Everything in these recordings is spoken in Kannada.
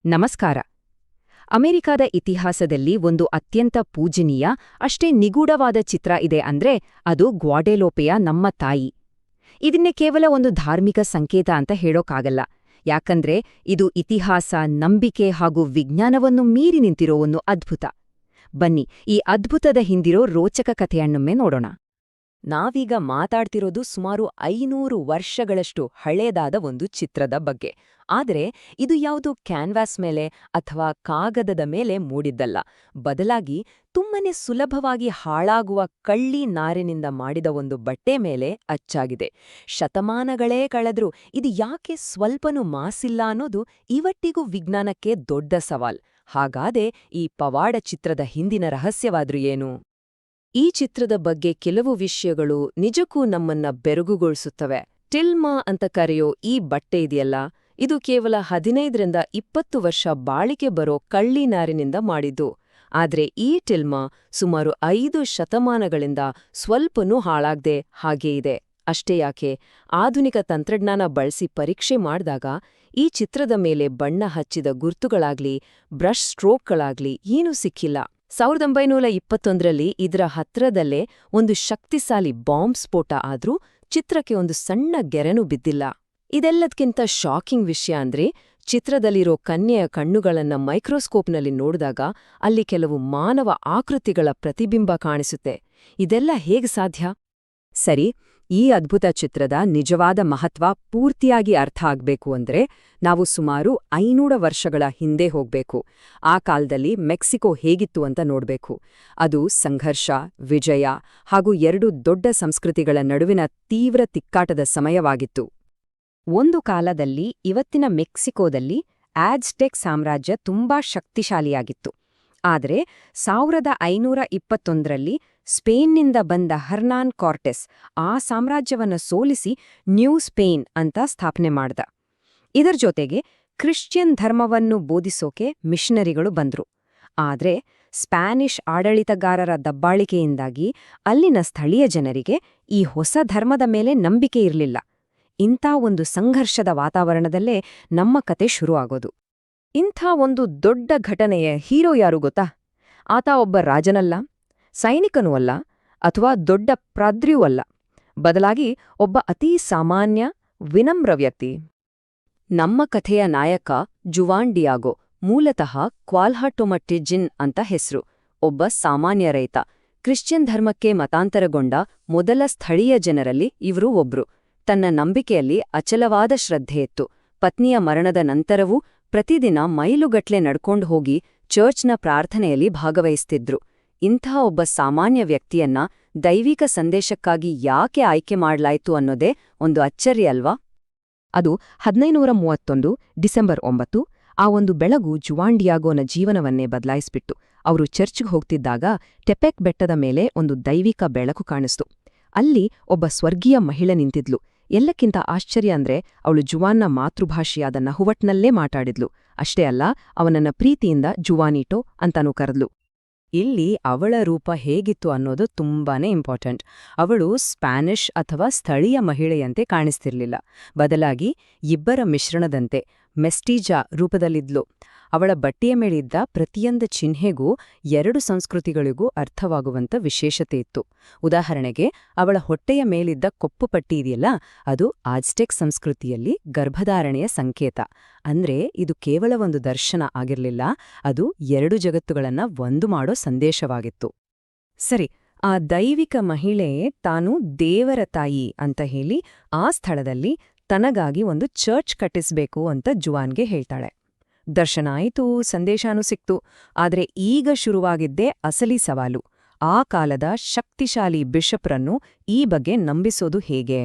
ನಮಸ್ಕಾರ. ಅಮೆರಿಕಾದ ಇತಿಹಾಸದಲ್ಲಿ ಒಂದು ಅತ್ಯಂತ ಪೂಜನೀಯ, ಅಷ್ಟೇ ನಿಗೂಢವಾದ ಚಿತ್ರ ಇದೆ ಅಂದ್ರೆ ಅದು ಗ್ವಾಡೆಲೋಪೆಯ ನಮ್ಮ ತಾಯಿ. ಇದನ್ನೇ ಕೇವಲ ಒಂದು ಧಾರ್ಮಿಕ ಸಂಕೇತ ಅಂತ ಹೇಳೋಕ್ಕಾಗಲ್ಲ. ಯಾಕಂದ್ರೆ ಇದು ಇತಿಹಾಸ, ನಂಬಿಕೆ ಹಾಗೂ ವಿಜ್ಞಾನವನ್ನು ಮೀರಿ ನಿಂತಿರೋ ಒಂದು ಅದ್ಭುತ. ಬನ್ನಿ, ಈ ಅದ್ಭುತದ ಹಿಂದಿರೋ ರೋಚಕ ಕಥೆಯನ್ನೊಮ್ಮೆ ನೋಡೋಣ. ನಾವೀಗ ಮಾತಾಡ್ತಿರೋದು ಸುಮಾರು 500 ವರ್ಷಗಳಷ್ಟು ಹಳೇದಾದ ಒಂದು ಚಿತ್ರದ ಬಗ್ಗೆ. ಆದರೆ ಇದು ಯಾವುದೋ ಕ್ಯಾನ್ವಾಸ್ ಮೇಲೆ ಅಥವಾ ಕಾಗದದ ಮೇಲೆ ಮೂಡಿದ್ದಲ್ಲ. ಬದಲಾಗಿ ತುಂಬನೇ ಸುಲಭವಾಗಿ ಹಾಳಾಗುವ ಕಳ್ಳಿ ನಾರಿನಿಂದ ಮಾಡಿದ ಒಂದು ಬಟ್ಟೆ ಮೇಲೆ ಅಚ್ಚಾಗಿದೆ. ಶತಮಾನಗಳೇ ಕಳೆದ್ರೂ ಇದು ಯಾಕೆ ಸ್ವಲ್ಪನೂ ಮಾಸಿಲ್ಲ ಅನ್ನೋದು ಇವತ್ತಿಗೂ ವಿಜ್ಞಾನಕ್ಕೆ ದೊಡ್ಡ ಸವಾಲ್. ಹಾಗಾದೆ ಈ ಪವಾಡ ಚಿತ್ರದ ಹಿಂದಿನ ರಹಸ್ಯವಾದ್ರೂ ಏನು? ಈ ಚಿತ್ರದ ಬಗ್ಗೆ ಕೆಲವು ವಿಷಯಗಳು ನಿಜಕ್ಕೂ ನಮ್ಮನ್ನ ಬೆರಗುಗೊಳಿಸುತ್ತವೆ. ಟಿಲ್ಮಾ ಅಂತ ಕರೆಯೋ ಈ ಬಟ್ಟೆ ಇದೆಯಲ್ಲ, ಇದು ಕೇವಲ 15ರಿಂದ 20 ವರ್ಷ ಬಾಳಿಕೆ ಬರೋ ಕಳ್ಳಿ ನಾರಿನಿಂದ ಮಾಡಿದ್ದು. ಆದ್ರೆ ಈ ಟಿಲ್ಮಾ ಸುಮಾರು 5 ಶತಮಾನಗಳಿಂದ ಸ್ವಲ್ಪನೂ ಹಾಳಾಗ್ದೆ ಹಾಗೇ ಇದೆ. ಅಷ್ಟೇ ಯಾಕೆ, ಆಧುನಿಕ ತಂತ್ರಜ್ಞಾನ ಬಳಸಿ ಪರೀಕ್ಷೆ ಮಾಡಿದಾಗ ಈ ಚಿತ್ರದ ಮೇಲೆ ಬಣ್ಣ ಹಚ್ಚಿದ ಗುರ್ತುಗಳಾಗ್ಲಿ, ಬ್ರಷ್ ಸ್ಟ್ರೋಕ್ಗಳಾಗ್ಲಿ ಏನೂ ಸಿಕ್ಕಿಲ್ಲ. 1921ರಲ್ಲಿ ಇದರ ಹತ್ರದಲ್ಲೇ ಒಂದು ಶಕ್ತಿಶಾಲಿ ಬಾಂಬ್ ಸ್ಫೋಟ ಆದ್ರೂ ಚಿತ್ರಕ್ಕೆ ಒಂದು ಸಣ್ಣ ಗೆರೆನೂ ಬಿದ್ದಿಲ್ಲ. ಇದೆಲ್ಲದಕ್ಕಿಂತ ಶಾಕಿಂಗ್ ವಿಷಯ ಅಂದ್ರೆ, ಚಿತ್ರದಲ್ಲಿರೋ ಕನ್ಯೆಯ ಕಣ್ಣುಗಳನ್ನ ಮೈಕ್ರೋಸ್ಕೋಪ್ನಲ್ಲಿ ನೋಡಿದಾಗ ಅಲ್ಲಿ ಕೆಲವು ಮಾನವ ಆಕೃತಿಗಳ ಪ್ರತಿಬಿಂಬ ಕಾಣಿಸುತ್ತೆ. ಇದೆಲ್ಲ ಹೇಗೆ ಸಾಧ್ಯ? ಸರಿ, ಈ ಅದ್ಭುತ ಚಿತ್ರದ ನಿಜವಾದ ಮಹತ್ವ ಪೂರ್ತಿಯಾಗಿ ಅರ್ಥ ಆಗ್ಬೇಕು ಅಂದ್ರೆ ನಾವು ಸುಮಾರು 500 ವರ್ಷಗಳ ಹಿಂದೆ ಹೋಗ್ಬೇಕು. ಆ ಕಾಲದಲ್ಲಿ ಮೆಕ್ಸಿಕೋ ಹೇಗಿತ್ತು ಅಂತ ನೋಡ್ಬೇಕು. ಅದು ಸಂಘರ್ಷ, ವಿಜಯ ಹಾಗೂ 2 ದೊಡ್ಡ ಸಂಸ್ಕೃತಿಗಳ ನಡುವಿನ ತೀವ್ರ ತಿಕ್ಕಾಟದ ಸಮಯವಾಗಿತ್ತು. ಒಂದು ಕಾಲದಲ್ಲಿ ಇವತ್ತಿನ ಮೆಕ್ಸಿಕೋದಲ್ಲಿ ಆಜ್ಟೆಕ್ ಸಾಮ್ರಾಜ್ಯ ತುಂಬಾ ಶಕ್ತಿಶಾಲಿಯಾಗಿತ್ತು. ಆದರೆ 1521ರಲ್ಲಿ ಸ್ಪೇನ್ನಿಂದ ಬಂದ ಹರ್ನಾನ್ ಕಾರ್ಟೆಸ್ ಆ ಸಾಮ್ರಾಜ್ಯವನ್ನು ಸೋಲಿಸಿ ನ್ಯೂ ಸ್ಪೇನ್ ಅಂತ ಸ್ಥಾಪನೆ ಮಾಡ್ದ. ಇದರ ಜೊತೆಗೆ ಕ್ರಿಶ್ಚಿಯನ್ ಧರ್ಮವನ್ನು ಬೋಧಿಸೋಕೆ ಮಿಷನರಿಗಳು ಬಂದ್ರು. ಆದ್ರೆ ಸ್ಪ್ಯಾನಿಷ್ ಆಡಳಿತಗಾರರ ದಬ್ಬಾಳಿಕೆಯಿಂದಾಗಿ ಅಲ್ಲಿನ ಸ್ಥಳೀಯ ಜನರಿಗೆ ಈ ಹೊಸ ಧರ್ಮದ ಮೇಲೆ ನಂಬಿಕೆ ಇರಲಿಲ್ಲ. ಇಂಥ ಒಂದು ಸಂಘರ್ಷದ ವಾತಾವರಣದಲ್ಲೇ ನಮ್ಮ ಕತೆ ಶುರುವಾಗೋದು. ಇಂಥ ಒಂದು ದೊಡ್ಡ ಘಟನೆಯ ಹೀರೋ ಯಾರು ಗೊತ್ತಾ? ಆತ ಒಬ್ಬ ರಾಜನಲ್ಲ, ಸೈನಿಕನೂ ಅಲ್ಲ, ಅಥವಾ ದೊಡ್ಡ ಪಾದ್ರಿಯೂ ಅಲ್ಲ. ಬದಲಾಗಿ ಒಬ್ಬ ಅತೀ ಸಾಮಾನ್ಯ, ವಿನಮ್ರ ವ್ಯಕ್ತಿ. ನಮ್ಮ ಕಥೆಯ ನಾಯಕ ಜುವಾನ್ ಡಿಯಾಗೋ, ಮೂಲತಃ ಕ್ವಾಲ್ಹಟೊಮಟಿಜಿನ್ ಅಂತ ಹೆಸರು. ಒಬ್ಬ ಸಾಮಾನ್ಯ ರೈತ. ಕ್ರಿಶ್ಚಿಯನ್ ಧರ್ಮಕ್ಕೆ ಮತಾಂತರಗೊಂಡ ಮೊದಲ ಸ್ಥಳೀಯ ಜನರಲ್ಲಿ ಇವರು ಒಬ್ರು. ತನ್ನ ನಂಬಿಕೆಯಲ್ಲಿ ಅಚಲವಾದ ಶ್ರದ್ಧೆಯಿತ್ತು. ಪತ್ನಿಯ ಮರಣದ ನಂತರವೂ ಪ್ರತಿದಿನ ಮೈಲುಗಟ್ಲೆ ನಡ್ಕೊಂಡು ಹೋಗಿ ಚರ್ಚ್ನ ಪ್ರಾರ್ಥನೆಯಲ್ಲಿ ಭಾಗವಹಿಸ್ತಿದ್ರು. ಇಂಥ ಒಬ್ಬ ಸಾಮಾನ್ಯ ವ್ಯಕ್ತಿಯನ್ನ ದೈವಿಕ ಸಂದೇಶಕ್ಕಾಗಿ ಯಾಕೆ ಆಯ್ಕೆ ಮಾಡ್ಲಾಯ್ತು ಅನ್ನೋದೇ ಒಂದು ಅಚ್ಚರಿ ಅಲ್ವಾ? ಅದು 1531 ಡಿಸೆಂಬರ್ 9. ಆ ಒಂದು ಬೆಳಗು ಜುವಾನ್ ಡಿಯಾಗೋನ ಜೀವನವನ್ನೇ ಬದಲಾಯಿಸ್ಬಿಟ್ಟು. ಅವರು ಚರ್ಚ್ಗೆ ಹೋಗ್ತಿದ್ದಾಗ ಟೆಪೆಕ್ ಬೆಟ್ಟದ ಮೇಲೆ ಒಂದು ದೈವಿಕ ಬೆಳಕು ಕಾಣಿಸ್ತು. ಅಲ್ಲಿ ಒಬ್ಬ ಸ್ವರ್ಗೀಯ ಮಹಿಳೆ ನಿಂತಿದ್ಲು. ಎಲ್ಲಕ್ಕಿಂತ ಆಶ್ಚರ್ಯ ಅಂದ್ರೆ ಅವಳು ಜುವಾನ್ನ ಮಾತೃಭಾಷೆಯಾದ ನಹುವಟ್ನಲ್ಲೇ ಮಾತಾಡಿದ್ಲು. ಅಷ್ಟೇ ಅಲ್ಲ, ಅವನನ್ನ ಪ್ರೀತಿಯಿಂದ ಜುವಾನಿಟೋ ಅಂತಾನೂ ಕರೆದ್ಲು. ಇಲ್ಲಿ ಅವಳ ರೂಪ ಹೇಗಿತ್ತು ಅನ್ನೋದು ತುಂಬಾನೇ ಇಂಪಾರ್ಟೆಂಟ್. ಅವಳು ಸ್ಪ್ಯಾನಿಷ್ ಅಥವಾ ಸ್ಥಳೀಯ ಮಹಿಳೆಯಂತೆ ಕಾಣಿಸ್ತಿರ್ಲಿಲ್ಲ. ಬದಲಾಗಿ ಇಬ್ಬರ ಮಿಶ್ರಣದಂತೆ ಮೆಸ್ಟೀಜಾ ರೂಪದಲ್ಲಿದ್ಲು. ಅವಳ ಬಟ್ಟೆಯ ಮೇಲಿದ್ದ ಪ್ರತಿಯೊಂದು ಚಿಹ್ನೆಗೂ 2 ಸಂಸ್ಕೃತಿಗಳಿಗೂ ಅರ್ಥವಾಗುವಂಥ ವಿಶೇಷತೆ ಇತ್ತು. ಉದಾಹರಣೆಗೆ, ಅವಳ ಹೊಟ್ಟೆಯ ಮೇಲಿದ್ದ ಕೊಪ್ಪು ಪಟ್ಟಿ ಇದೆಯಲ್ಲ, ಅದು ಆಜ್ಟೆಕ್ ಸಂಸ್ಕೃತಿಯಲ್ಲಿ ಗರ್ಭಧಾರಣೆಯ ಸಂಕೇತ. ಅಂದ್ರೆ ಇದು ಕೇವಲ ಒಂದು ದರ್ಶನ ಆಗಿರ್ಲಿಲ್ಲ, ಅದು 2 ಜಗತ್ತುಗಳನ್ನ ಒಂದು ಮಾಡೋ ಸಂದೇಶವಾಗಿತ್ತು. ಸರಿ, ಆ ದೈವಿಕ ಮಹಿಳೆ ತಾನು ದೇವರ ತಾಯಿ ಅಂತ ಹೇಳಿ ಆ ಸ್ಥಳದಲ್ಲಿ ತನಗಾಗಿ ಒಂದು ಚರ್ಚ್ ಕಟ್ಟಿಸ್ಬೇಕು ಅಂತ ಜುವಾನ್ಗೆ ಹೇಳ್ತಾಳೆ. ದರ್ಶನ ಆಯಿತು, ಸಂದೇಶನೂ ಸಿಕ್ತು. ಆದ್ರೆ ಈಗ ಶುರುವಾಗಿದ್ದೇ ಅಸಲಿ ಸವಾಲು. ಆ ಕಾಲದ ಶಕ್ತಿಶಾಲಿ ಬಿಷಪ್ರನ್ನು ಈ ಬಗ್ಗೆ ನಂಬಿಸೋದು ಹೇಗೆ?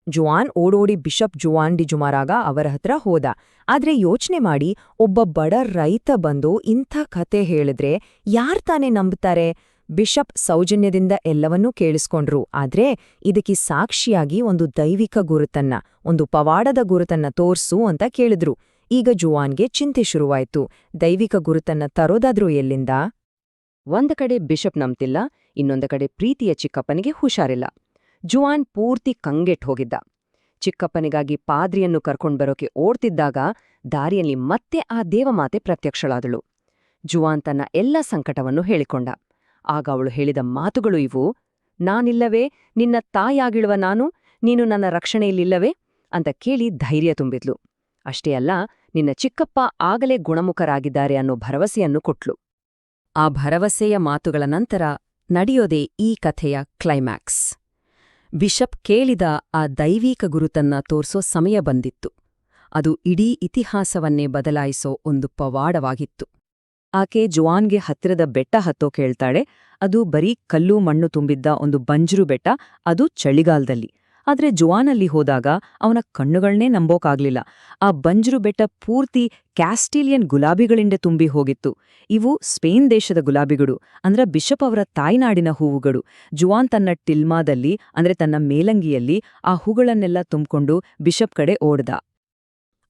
ಜುವಾನ್ ಓಡೋಡಿ ಬಿಷಪ್ ಜುವಾನ್ ಡಿ ಜುಮಾರಾಗ ಅವರ ಹತ್ರ ಹೋದ. ಆದ್ರೆ ಯೋಚನೆ ಮಾಡಿ, ಒಬ್ಬ ಬಡ ರೈತ ಬಂದು ಇಂಥ ಕತೆ ಹೇಳಿದ್ರೆ ಯಾರ್ ತಾನೇ ನಂಬುತ್ತಾರೆ? ಬಿಷಪ್ ಸೌಜನ್ಯದಿಂದ ಎಲ್ಲವನ್ನೂ ಕೇಳಿಸ್ಕೊಂಡ್ರು. ಆದ್ರೆ ಇದಕ್ಕೆ ಸಾಕ್ಷಿಯಾಗಿ ಒಂದು ದೈವಿಕ ಗುರುತನ್ನ, ಒಂದು ಪವಾಡದ ಗುರುತನ್ನ ತೋರ್ಸು ಅಂತ ಕೇಳಿದ್ರು. ಈಗ ಜುವಾನ್ಗೆ ಚಿಂತೆ ಶುರುವಾಯ್ತು. ದೈವಿಕ ಗುರುತನ್ನ ತರೋದಾದ್ರೂ ಎಲ್ಲಿಂದ? ಒಂದ ಕಡೆ ಬಿಷಪ್ ನಂಬ್ತಿಲ್ಲ, ಇನ್ನೊಂದ ಕಡೆ ಪ್ರೀತಿಯ ಚಿಕ್ಕಪ್ಪನಿಗೆ ಹುಷಾರಿಲ್ಲ. ಜುವಾನ್ ಪೂರ್ತಿ ಕಂಗೆಟ್ ಹೋಗಿದ್ದ. ಚಿಕ್ಕಪ್ಪನಿಗಾಗಿ ಪಾದ್ರಿಯನ್ನು ಕರ್ಕೊಂಡ್ಬರೋಕೆ ಓಡ್ತಿದ್ದಾಗ ದಾರಿಯಲ್ಲಿ ಮತ್ತೆ ಆ ದೇವಮಾತೆ ಪ್ರತ್ಯಕ್ಷಳಾದಳು. ಜುವಾನ್ ತನ್ನ ಎಲ್ಲ ಸಂಕಟವನ್ನು ಹೇಳಿಕೊಂಡ. ಆಗ ಅವಳು ಹೇಳಿದ ಮಾತುಗಳು ಇವು: ನಾನಿಲ್ಲವೇ, ನಿನ್ನ ತಾಯಾಗಿಳುವ ನಾನು, ನೀನು ನನ್ನ ರಕ್ಷಣೆಯಲ್ಲಿಲ್ಲವೇ ಅಂತ ಕೇಳಿ ಧೈರ್ಯ ತುಂಬಿದ್ಲು. ಅಷ್ಟೇ ಅಲ್ಲ, ನಿನ್ನ ಚಿಕ್ಕಪ್ಪ ಆಗಲೇ ಗುಣಮುಖರಾಗಿದ್ದಾರೆ ಅನ್ನೋ ಭರವಸೆಯನ್ನು ಕೊಟ್ಲು. ಆ ಭರವಸೆಯ ಮಾತುಗಳ ನಂತರ ನಡೆಯೋದೇ ಈ ಕಥೆಯ ಕ್ಲೈಮ್ಯಾಕ್ಸ್. ಬಿಷಪ್ ಕೇಳಿದ ಆ ದೈವೀಕ ಗುರುತನ್ನ ತೋರ್ಸೋ ಸಮಯ ಬಂದಿತ್ತು. ಅದು ಇಡೀ ಇತಿಹಾಸವನ್ನೇ ಬದಲಾಯಿಸೋ ಒಂದು ಪವಾಡವಾಗಿತ್ತು. ಆಕೆ ಜುವಾನ್ಗೆ ಹತ್ತಿರದ ಬೆಟ್ಟ ಹತ್ತೋ ಕೇಳ್ತಾಳೆ. ಅದು ಬರೀ ಕಲ್ಲು ಮಣ್ಣು ತುಂಬಿದ್ದ ಒಂದು ಬಂಜರು ಬೆಟ್ಟ, ಅದು ಚಳಿಗಾಲದಲ್ಲಿ. ಆದ್ರೆ ಜುವಾನಲ್ಲಿ ಹೋದಾಗ ಅವನ ಕಣ್ಣುಗಳನ್ನೇ ನಂಬೋಕಾಗ್ಲಿಲ್ಲ. ಆ ಬಂಜರು ಬೆಟ್ಟ ಪೂರ್ತಿ ಕ್ಯಾಸ್ಟೀಲಿಯನ್ ಗುಲಾಬಿಗಳಿಂದ ತುಂಬಿ ಹೋಗಿತ್ತು. ಇವು ಸ್ಪೇನ್ ದೇಶದ ಗುಲಾಬಿಗಳು, ಅಂದ್ರೆ ಬಿಷಪ್ ಅವರ ತಾಯ್ನಾಡಿನ ಹೂವುಗಳು. ಜುವಾನ್ ತನ್ನ ಟಿಲ್ಮಾದಲ್ಲಿ, ಅಂದ್ರೆ ತನ್ನ ಮೇಲಂಗಿಯಲ್ಲಿ ಆ ಹೂಗಳನ್ನೆಲ್ಲ ತುಂಬಿಕೊಂಡು ಬಿಷಪ್ ಕಡೆ ಓಡ್ದ.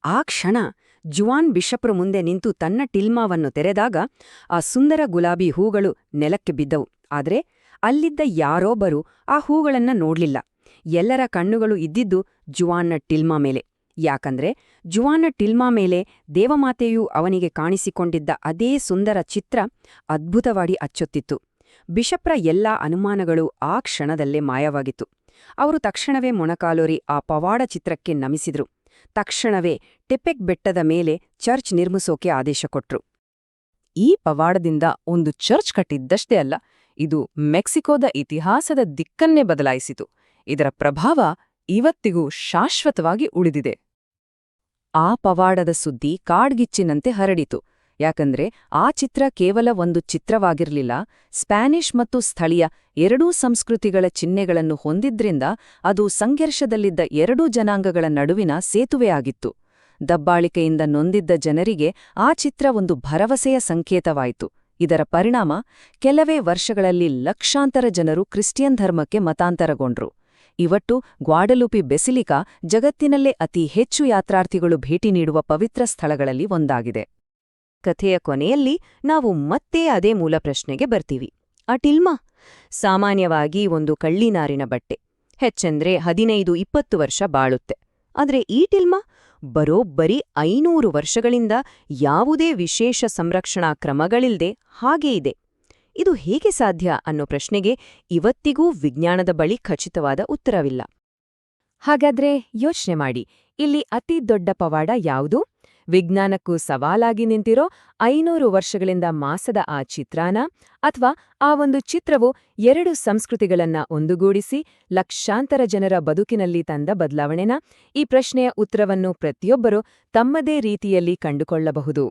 ಆ ಕ್ಷಣ ಜುವಾನ್ ಬಿಷಪ್ರ ಮುಂದೆ ನಿಂತು ತನ್ನ ಟಿಲ್ಮಾವನ್ನು ತೆರೆದಾಗ ಆ ಸುಂದರ ಗುಲಾಬಿ ಹೂಗಳು ನೆಲಕ್ಕೆ ಬಿದ್ದವು. ಆದ್ರೆ ಅಲ್ಲಿದ್ದ ಯಾರೊಬ್ಬರೂ ಆ ಹೂಗಳನ್ನ ನೋಡ್ಲಿಲ್ಲ. ಎಲ್ಲರ ಕಣ್ಣುಗಳು ಇದ್ದಿದ್ದು ಜುವಾನ್ನ ಟಿಲ್ಮಾ ಮೇಲೆ. ಯಾಕಂದ್ರೆ ಜುವಾನ್ನ ಟಿಲ್ಮಾ ಮೇಲೆ ದೇವಮಾತೆಯು ಅವನಿಗೆ ಕಾಣಿಸಿಕೊಂಡಿದ್ದ ಅದೇ ಸುಂದರ ಚಿತ್ರ ಅದ್ಭುತವಾಗಿ ಅಚ್ಚೊತ್ತಿತ್ತು. ಬಿಷಪ್ರ ಎಲ್ಲಾ ಅನುಮಾನಗಳು ಆ ಕ್ಷಣದಲ್ಲೇ ಮಾಯವಾಗಿತ್ತು. ಅವರು ತಕ್ಷಣವೇ ಮೊಣಕಾಲೂರಿ ಆ ಪವಾಡ ಚಿತ್ರಕ್ಕೆ ನಮಿಸಿದ್ರು. ತಕ್ಷಣವೇ ಟೆಪೆಕ್ ಬೆಟ್ಟದ ಮೇಲೆ ಚರ್ಚ್ ನಿರ್ಮಿಸೋಕೆ ಆದೇಶ ಕೊಟ್ರು. ಈ ಪವಾಡದಿಂದ ಒಂದು ಚರ್ಚ್ ಕಟ್ಟಿದ್ದಷ್ಟೇ ಅಲ್ಲ, ಇದು ಮೆಕ್ಸಿಕೋದ ಇತಿಹಾಸದ ದಿಕ್ಕನ್ನೇ ಬದಲಾಯಿಸಿತು. ಇದರ ಪ್ರಭಾವ ಇವತ್ತಿಗೂ ಶಾಶ್ವತವಾಗಿ ಉಳಿದಿದೆ. ಆ ಪವಾಡದ ಸುದ್ದಿ ಕಾಡ್ಗಿಚ್ಚಿನಂತೆ ಹರಡಿತು. ಯಾಕಂದ್ರೆ ಆ ಚಿತ್ರ ಕೇವಲ ಒಂದು ಚಿತ್ರವಾಗಿರಲಿಲ್ಲ, ಸ್ಪ್ಯಾನಿಷ್ ಮತ್ತು ಸ್ಥಳೀಯ ಎರಡೂ ಸಂಸ್ಕೃತಿಗಳ ಚಿಹ್ನೆಗಳನ್ನು ಹೊಂದಿದ್ರಿಂದ ಅದು ಸಂಘರ್ಷದಲ್ಲಿದ್ದ ಎರಡೂ ಜನಾಂಗಗಳ ನಡುವಿನ ಸೇತುವೆಯಾಗಿತ್ತು. ದಬ್ಬಾಳಿಕೆಯಿಂದ ನೊಂದಿದ್ದ ಜನರಿಗೆ ಆ ಚಿತ್ರ ಒಂದು ಭರವಸೆಯ ಸಂಕೇತವಾಯಿತು. ಇದರ ಪರಿಣಾಮ, ಕೆಲವೇ ವರ್ಷಗಳಲ್ಲಿ ಲಕ್ಷಾಂತರ ಜನರು ಕ್ರಿಶ್ಚಿಯನ್ ಧರ್ಮಕ್ಕೆ ಮತಾಂತರಗೊಂಡ್ರು. ಇವತ್ತು ಗ್ವಾಡಲೂಪಿ ಬೆಸಿಲಿಕಾ ಜಗತ್ತಿನಲ್ಲೇ ಅತಿ ಹೆಚ್ಚು ಯಾತ್ರಾರ್ಥಿಗಳು ಭೇಟಿ ನೀಡುವ ಪವಿತ್ರ ಸ್ಥಳಗಳಲ್ಲಿ ಒಂದಾಗಿದೆ. ಕಥೆಯ ಕೊನೆಯಲ್ಲಿ ನಾವು ಮತ್ತೆ ಅದೇ ಮೂಲ ಪ್ರಶ್ನೆಗೆ ಬರ್ತೀವಿ. ಆ ಟಿಲ್ಮಾ ಸಾಮಾನ್ಯವಾಗಿ ಒಂದು ಕಳ್ಳಿನಾರಿನ ಬಟ್ಟೆ, ಹೆಚ್ಚೆಂದ್ರೆ 15-20 ವರ್ಷ ಬಾಳುತ್ತೆ. ಆದ್ರೆ ಈ ಟಿಲ್ಮಾ ಬರೋಬ್ಬರಿ 500 ವರ್ಷಗಳಿಂದ ಯಾವುದೇ ವಿಶೇಷ ಸಂರಕ್ಷಣಾ ಕ್ರಮಗಳಿಲ್ದೆ ಹಾಗೇ ಇದೆ. ಇದು ಹೇಗೆ ಸಾಧ್ಯ ಅನ್ನೋ ಪ್ರಶ್ನೆಗೆ ಇವತ್ತಿಗೂ ವಿಜ್ಞಾನದ ಬಳಿ ಖಚಿತವಾದ ಉತ್ತರವಿಲ್ಲ. ಹಾಗಾದ್ರೆ ಯೋಚನೆ ಮಾಡಿ, ಇಲ್ಲಿ ಅತಿ ದೊಡ್ಡ ಪವಾಡ ಯಾವುದು? ವಿಜ್ಞಾನಕ್ಕೂ ಸವಾಲಾಗಿ ನಿಂತಿರೋ 500 ವರ್ಷಗಳಿಂದ ಮಾಸದ ಆ ಚಿತ್ರಾನ, ಅಥವಾ ಆ ಒಂದು ಚಿತ್ರವು ಎರಡು ಸಂಸ್ಕೃತಿಗಳನ್ನ ಒಂದುಗೂಡಿಸಿ ಲಕ್ಷಾಂತರ ಜನರ ಬದುಕಿನಲ್ಲಿ ತಂದ ಬದಲಾವಣೆನಾ? ಈ ಪ್ರಶ್ನೆಯ ಉತ್ತರವನ್ನು ಪ್ರತಿಯೊಬ್ಬರೂ ತಮ್ಮದೇ ರೀತಿಯಲ್ಲಿ ಕಂಡುಕೊಳ್ಳಬಹುದು.